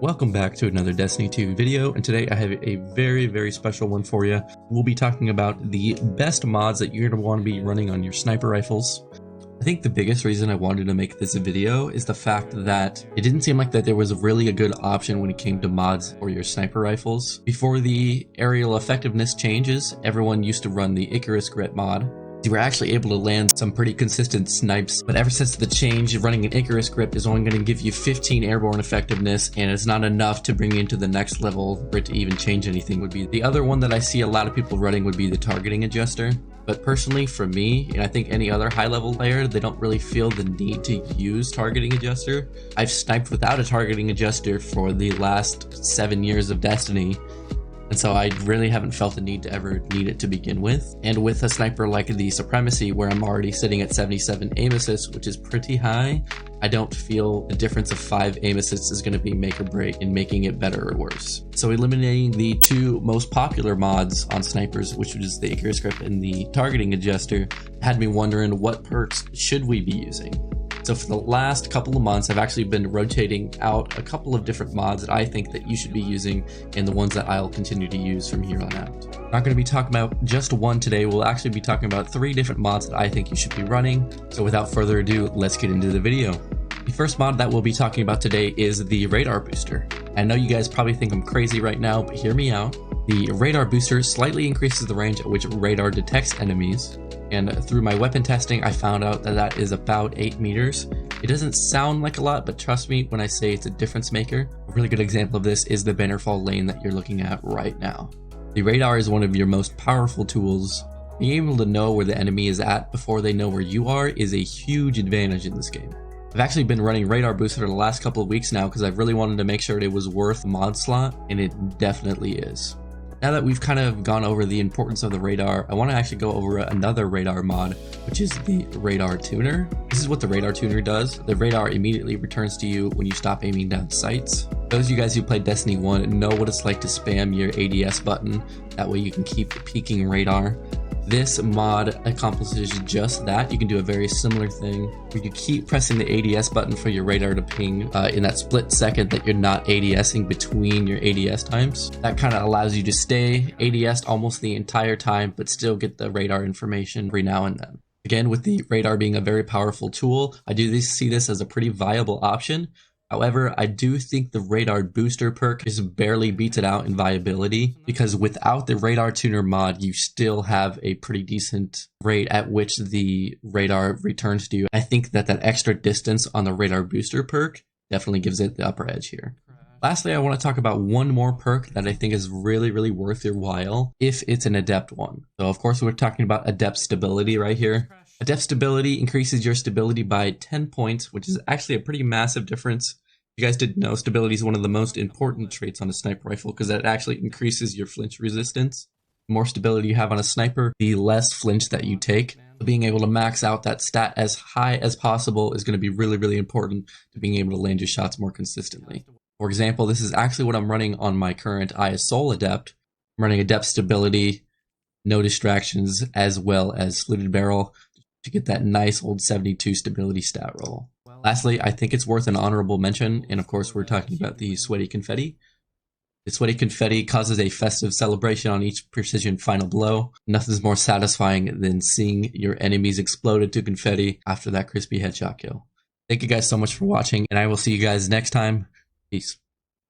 Welcome back to another Destiny 2 video, and today I have a very special one for you. We'll be talking about the best mods that you're going to want to be running on your sniper rifles. I think the biggest reason I wanted to make this video is the fact that it didn't seem like that there was really a good option when it came to mods for your sniper rifles. Before the aerial effectiveness changes, everyone used to run the Icarus Grip mod. You were actually able to land some pretty consistent snipes, but ever since the change, running an Icarus Grip is only going to give you 15 airborne effectiveness, and it's not enough to bring you into the next level for it to even change anything. Would be the other one that I see a lot of people running would be the targeting adjuster. But personally, for me, and I think any other high-level player, they don't really feel the need to use targeting adjuster. I've sniped without a targeting adjuster for the last 7 years of Destiny, and so I really haven't felt the need to ever need it to begin with. And with a sniper like the Supremacy, where I'm already sitting at 77 aim assists, which is pretty high, I don't feel the difference of 5 aim assists is going to be make or break in making it better or worse. So eliminating the two most popular mods on snipers, which is the Icarus Grip and the targeting adjuster, had me wondering what perks should we be using. So for the last couple of months, I've actually been rotating out a couple of different mods that I think that you should be using, and the ones that I'll continue to use from here on out. I'm not going to be talking about just one today. We'll actually be talking about 3 different mods that I think you should be running. So without further ado, let's get into the video. The first mod that we'll be talking about today is the radar booster. I know you guys probably think I'm crazy right now, but hear me out. The radar booster slightly increases the range at which radar detects enemies. And through my weapon testing, I found out that that is about 8 meters. It doesn't sound like a lot, but trust me when I say it's a difference maker. A really good example of this is the Bannerfall lane that you're looking at right now. The radar is one of your most powerful tools. Being able to know where the enemy is at before they know where you are is a huge advantage in this game. I've actually been running radar booster for the last couple of weeks now because I've really wanted to make sure it was worth the mod slot, and it definitely is. Now that we've kind of gone over the importance of the radar, I want to actually go over another radar mod, which is the radar tuner. This is what the radar tuner does. The radar immediately returns to you when you stop aiming down sights. Those of you guys who played Destiny 1 know what it's like to spam your ADS button. That way you can keep peeking radar. This mod accomplishes just that. You can do a very similar thing where you keep pressing the ADS button for your radar to ping in that split second that you're not ADSing between your ADS times. That kind of allows you to stay ADS'd almost the entire time, but still get the radar information every now and then. Again, with the radar being a very powerful tool, I do see this as a pretty viable option. However, I do think the radar booster perk just barely beats it out in viability, because without the radar tuner mod, you still have a pretty decent rate at which the radar returns to you. I think that that extra distance on the radar booster perk definitely gives it the upper edge here. Lastly, I want to talk about one more perk that I think is really worth your while if it's an Adept one. So of course, we're talking about Adept Stability right here. Adept Stability increases your stability by 10 points, which is actually a pretty massive difference. You guys didn't know stability is one of the most important traits on a sniper rifle because that actually increases your flinch resistance. The more stability you have on a sniper, the less flinch that you take. So being able to max out that stat as high as possible is going to be really important to being able to land your shots more consistently. For example, this is actually what I'm running on my current ISOL Adept. I'm running Adept Stability, no distractions, as well as Fluted Barrel to get that nice old 72 stability stat roll. Lastly, I think it's worth an honorable mention, and of course we're talking about the Sweaty Confetti. The Sweaty Confetti causes a festive celebration on each precision final blow. Nothing's more satisfying than seeing your enemies explode into confetti after that crispy headshot kill. Thank you guys so much for watching, and I will see you guys next time. Peace.